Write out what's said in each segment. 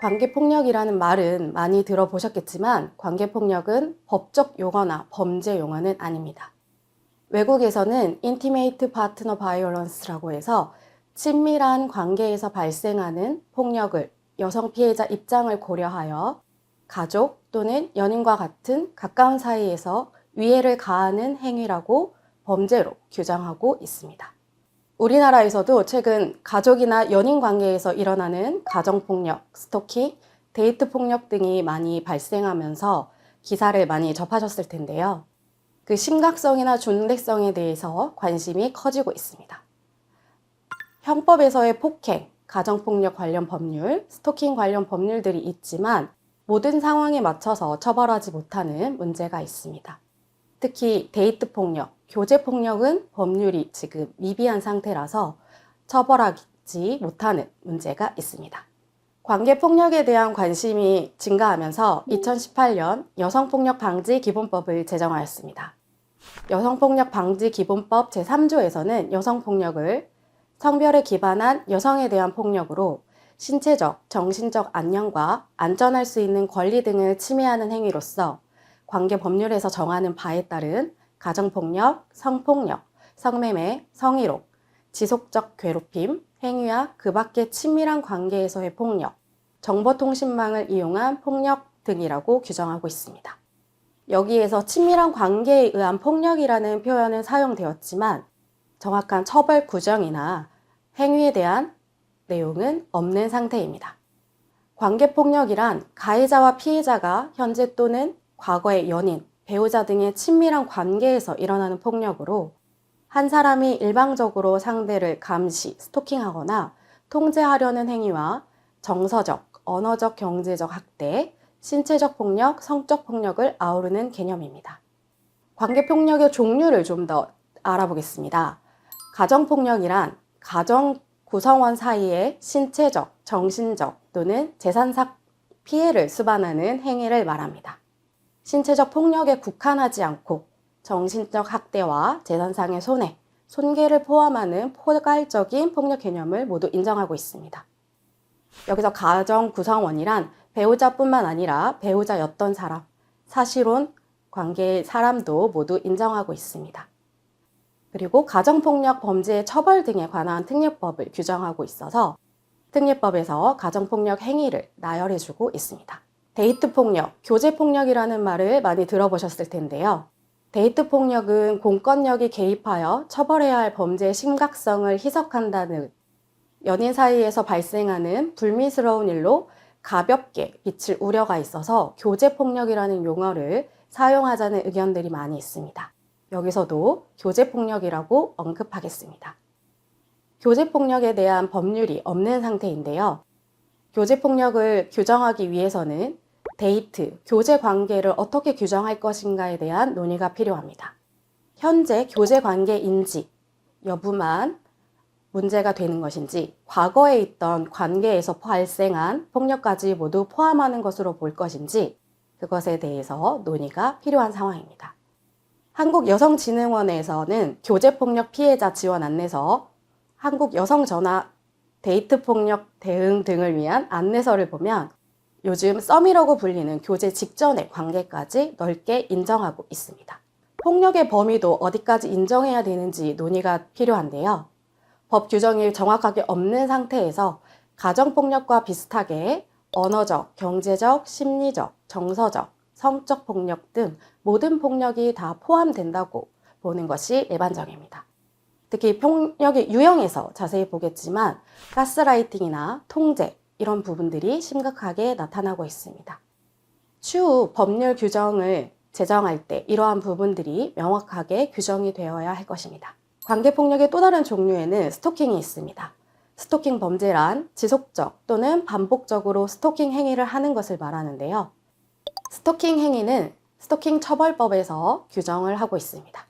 관계폭력이라는 말은 많이 들어보셨겠지만 관계폭력은 법적 용어나 범죄 용어는 아닙니다. 외국에서는 Intimate Partner Violence라고 해서 친밀한 관계에서 발생하는 폭력을 여성 피해자 입장을 고려하여 가족 또는 연인과 같은 가까운 사이에서 위해를 가하는 행위라고 범죄로 규정하고 있습니다. 우리나라에서도 최근 가족이나 연인 관계에서 일어나는 가정폭력, 스토킹, 데이트폭력 등이 많이 발생하면서 기사를 많이 접하셨을 텐데요. 그 심각성이나 중대성에 대해서 관심이 커지고 있습니다. 형법에서의 폭행, 가정폭력 관련 법률, 스토킹 관련 법률들이 있지만 모든 상황에 맞춰서 처벌하지 못하는 문제가 있습니다. 특히 데이트폭력, 교제폭력은 법률이 지금 미비한 상태라서 처벌하지 못하는 문제가 있습니다. 관계폭력에 대한 관심이 증가하면서 2018년 여성폭력 방지 기본법을 제정하였습니다. 여성폭력 방지 기본법 제3조에서는 여성폭력을 성별에 기반한 여성에 대한 폭력으로 신체적, 정신적 안녕과 안전할 수 있는 권리 등을 침해하는 행위로서 관계 법률에서 정하는 바에 따른 가정폭력, 성폭력, 성매매, 성희롱, 지속적 괴롭힘, 행위와 그 밖의 친밀한 관계에서의 폭력, 정보통신망을 이용한 폭력 등이라고 규정하고 있습니다. 여기에서 친밀한 관계에 의한 폭력이라는 표현은 사용되었지만 정확한 처벌 규정이나 행위에 대한 내용은 없는 상태입니다. 관계폭력이란 가해자와 피해자가 현재 또는 과거의 연인, 배우자 등의 친밀한 관계에서 일어나는 폭력으로 한 사람이 일방적으로 상대를 감시, 스토킹하거나 통제하려는 행위와 정서적, 언어적, 경제적 학대, 신체적 폭력, 성적 폭력을 아우르는 개념입니다. 관계폭력의 종류를 좀 더 알아보겠습니다. 가정폭력이란 가정 구성원 사이에 신체적, 정신적 또는 재산상 피해를 수반하는 행위를 말합니다. 신체적 폭력에 국한하지 않고 정신적 학대와 재산상의 손해, 손괴를 포함하는 포괄적인 폭력 개념을 모두 인정하고 있습니다. 여기서 가정 구성원이란 배우자뿐만 아니라 배우자였던 사람, 사실혼 관계의 사람도 모두 인정하고 있습니다. 그리고 가정폭력 범죄의 처벌 등에 관한 특례법을 규정하고 있어서 특례법에서 가정폭력 행위를 나열해주고 있습니다. 데이트폭력, 교제폭력이라는 말을 많이 들어보셨을 텐데요. 데이트폭력은 공권력이 개입하여 처벌해야 할 범죄의 심각성을 희석한다는 연인 사이에서 발생하는 불미스러운 일로 가볍게 비칠 우려가 있어서 교제폭력이라는 용어를 사용하자는 의견들이 많이 있습니다. 여기서도 교제폭력이라고 언급하겠습니다. 교제폭력에 대한 법률이 없는 상태인데요. 교제폭력을 규정하기 위해서는 데이트, 교제 관계를 어떻게 규정할 것인가에 대한 논의가 필요합니다. 현재 교제 관계 인지 여부만 문제가 되는 것인지 과거에 있던 관계에서 발생한 폭력까지 모두 포함하는 것으로 볼 것인지 그것에 대해서 논의가 필요한 상황입니다. 한국여성진흥원에서는 교제폭력 피해자 지원 안내서, 한국여성전화 데이트폭력 대응 등을 위한 안내서를 보면 요즘 썸이라고 불리는 교제 직전의 관계까지 넓게 인정하고 있습니다. 폭력의 범위도 어디까지 인정해야 되는지 논의가 필요한데요. 법 규정이 정확하게 없는 상태에서 가정폭력과 비슷하게 언어적, 경제적, 심리적, 정서적, 성적 폭력 등 모든 폭력이 다 포함된다고 보는 것이 일반적입니다. 특히 폭력의 유형에서 자세히 보겠지만 가스라이팅이나 통제 이런 부분들이 심각하게 나타나고 있습니다. 추후 법률 규정을 제정할 때 이러한 부분들이 명확하게 규정이 되어야 할 것입니다. 관계폭력의 또 다른 종류에는 스토킹이 있습니다. 스토킹 범죄란 지속적 또는 반복적으로 스토킹 행위를 하는 것을 말하는데요. 스토킹 행위는 스토킹 처벌법에서 규정을 하고 있습니다.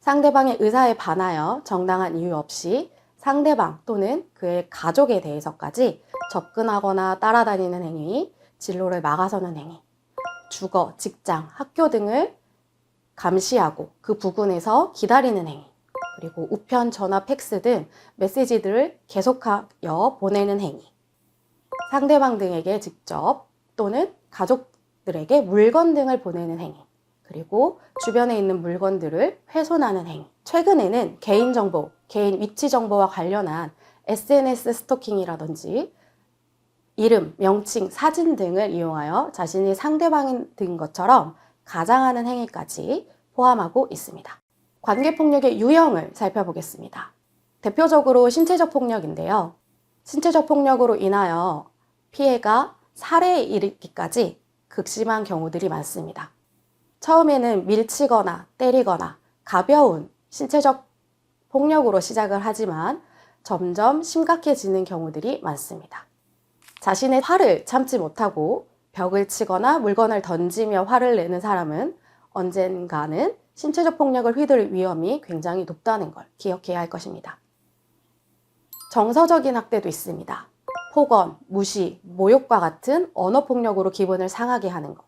상대방의 의사에 반하여 정당한 이유 없이 상대방 또는 그의 가족에 대해서까지 접근하거나 따라다니는 행위, 진로를 막아서는 행위, 주거, 직장, 학교 등을 감시하고 그 부근에서 기다리는 행위, 그리고 우편, 전화, 팩스 등 메시지들을 계속하여 보내는 행위, 상대방 등에게 직접 또는 가족들에게 물건 등을 보내는 행위, 그리고 주변에 있는 물건들을 훼손하는 행위. 최근에는 개인정보, 개인 위치 정보와 관련한 SNS 스토킹이라든지 이름, 명칭, 사진 등을 이용하여 자신이 상대방인 것처럼 가장하는 행위까지 포함하고 있습니다. 관계폭력의 유형을 살펴보겠습니다. 대표적으로 신체적 폭력인데요. 신체적 폭력으로 인하여 피해가 살해에 이르기까지 극심한 경우들이 많습니다. 처음에는 밀치거나 때리거나 가벼운 신체적 폭력으로 시작을 하지만 점점 심각해지는 경우들이 많습니다. 자신의 화를 참지 못하고 벽을 치거나 물건을 던지며 화를 내는 사람은 언젠가는 신체적 폭력을 휘둘릴 위험이 굉장히 높다는 걸 기억해야 할 것입니다. 정서적인 학대도 있습니다. 폭언, 무시, 모욕과 같은 언어폭력으로 기분을 상하게 하는 것.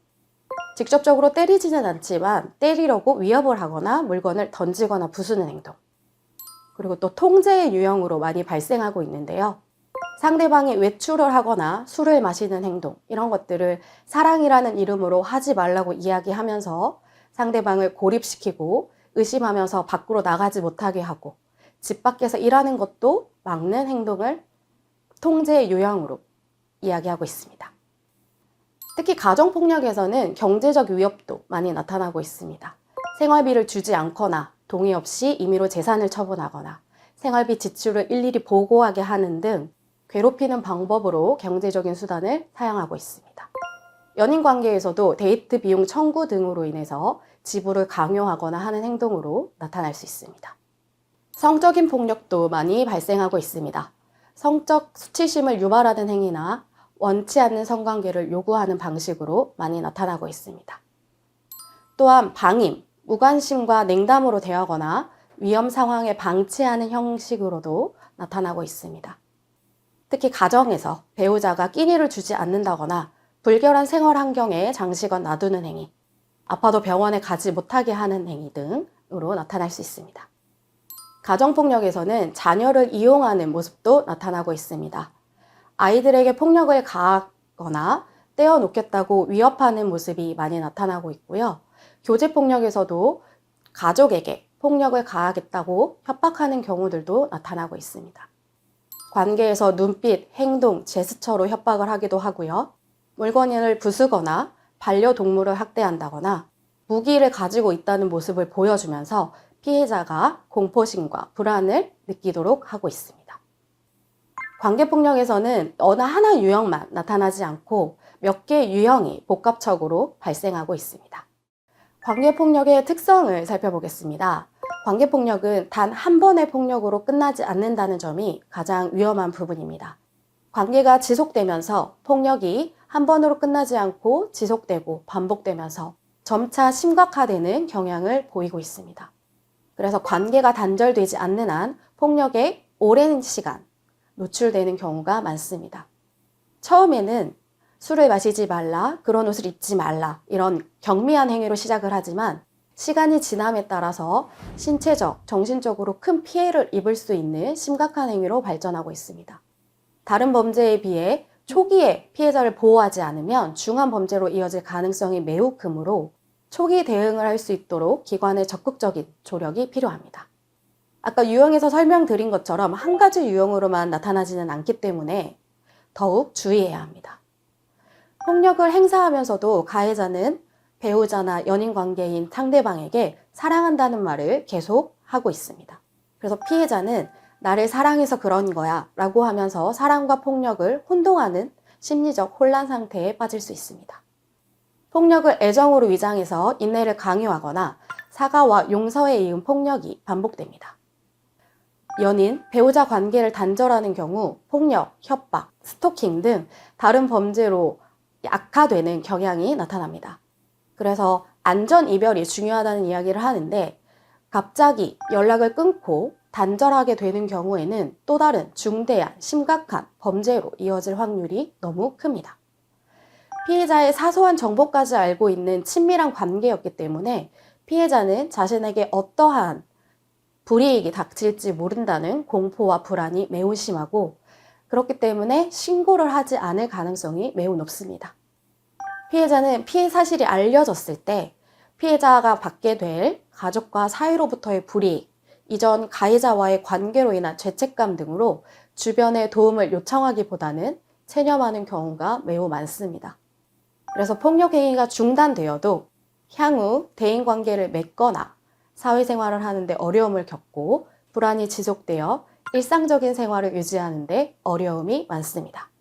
직접적으로 때리지는 않지만 때리려고 위협을 하거나 물건을 던지거나 부수는 행동. 그리고 또 통제의 유형으로 많이 발생하고 있는데요. 상대방이 외출을 하거나 술을 마시는 행동, 이런 것들을 사랑이라는 이름으로 하지 말라고 이야기하면서 상대방을 고립시키고 의심하면서 밖으로 나가지 못하게 하고 집 밖에서 일하는 것도 막는 행동을 통제의 유형으로 이야기하고 있습니다. 특히 가정폭력에서는 경제적 위협도 많이 나타나고 있습니다. 생활비를 주지 않거나 동의 없이 임의로 재산을 처분하거나 생활비 지출을 일일이 보고하게 하는 등 괴롭히는 방법으로 경제적인 수단을 사용하고 있습니다. 연인 관계에서도 데이트 비용 청구 등으로 인해서 지불을 강요하거나 하는 행동으로 나타날 수 있습니다. 성적인 폭력도 많이 발생하고 있습니다. 성적 수치심을 유발하는 행위나 원치 않는 성관계를 요구하는 방식으로 많이 나타나고 있습니다. 또한 방임, 무관심과 냉담으로 대하거나 위험 상황에 방치하는 형식으로도 나타나고 있습니다. 특히 가정에서 배우자가 끼니를 주지 않는다거나 불결한 생활 환경에 장시간 놔두는 행위, 아파도 병원에 가지 못하게 하는 행위 등으로 나타날 수 있습니다. 가정폭력에서는 자녀를 이용하는 모습도 나타나고 있습니다. 아이들에게 폭력을 가하거나 떼어놓겠다고 위협하는 모습이 많이 나타나고 있고요. 교제폭력에서도 가족에게 폭력을 가하겠다고 협박하는 경우들도 나타나고 있습니다. 관계에서 눈빛, 행동, 제스처로 협박을 하기도 하고요. 물건을 부수거나 반려동물을 학대한다거나 무기를 가지고 있다는 모습을 보여주면서 피해자가 공포심과 불안을 느끼도록 하고 있습니다. 관계폭력에서는 어느 하나 유형만 나타나지 않고 몇 개의 유형이 복합적으로 발생하고 있습니다. 관계폭력의 특성을 살펴보겠습니다. 관계폭력은 단 한 번의 폭력으로 끝나지 않는다는 점이 가장 위험한 부분입니다. 관계가 지속되면서 폭력이 한 번으로 끝나지 않고 지속되고 반복되면서 점차 심각화되는 경향을 보이고 있습니다. 그래서 관계가 단절되지 않는 한 폭력에 오랜 시간 노출되는 경우가 많습니다. 처음에는 술을 마시지 말라, 그런 옷을 입지 말라, 이런 경미한 행위로 시작을 하지만 시간이 지남에 따라서 신체적, 정신적으로 큰 피해를 입을 수 있는 심각한 행위로 발전하고 있습니다. 다른 범죄에 비해 초기에 피해자를 보호하지 않으면 중한 범죄로 이어질 가능성이 매우 크므로 초기 대응을 할 수 있도록 기관의 적극적인 조력이 필요합니다. 아까 유형에서 설명드린 것처럼 한 가지 유형으로만 나타나지는 않기 때문에 더욱 주의해야 합니다. 폭력을 행사하면서도 가해자는 배우자나 연인 관계인 상대방에게 사랑한다는 말을 계속 하고 있습니다. 그래서 피해자는 나를 사랑해서 그런 거야 라고 하면서 사랑과 폭력을 혼동하는 심리적 혼란 상태에 빠질 수 있습니다. 폭력을 애정으로 위장해서 인내를 강요하거나 사과와 용서에 이은 폭력이 반복됩니다. 연인, 배우자 관계를 단절하는 경우 폭력, 협박, 스토킹 등 다른 범죄로 악화되는 경향이 나타납니다. 그래서 안전 이별이 중요하다는 이야기를 하는데 갑자기 연락을 끊고 단절하게 되는 경우에는 또 다른 중대한 심각한 범죄로 이어질 확률이 너무 큽니다. 피해자의 사소한 정보까지 알고 있는 친밀한 관계였기 때문에 피해자는 자신에게 어떠한 불이익이 닥칠지 모른다는 공포와 불안이 매우 심하고 그렇기 때문에 신고를 하지 않을 가능성이 매우 높습니다. 피해자는 피해 사실이 알려졌을 때 피해자가 받게 될 가족과 사이로부터의 불이익, 이전 가해자와의 관계로 인한 죄책감 등으로 주변의 도움을 요청하기보다는 체념하는 경우가 매우 많습니다. 그래서 폭력 행위가 중단되어도 향후 대인 관계를 맺거나 사회생활을 하는데 어려움을 겪고 불안이 지속되어 일상적인 생활을 유지하는데 어려움이 많습니다.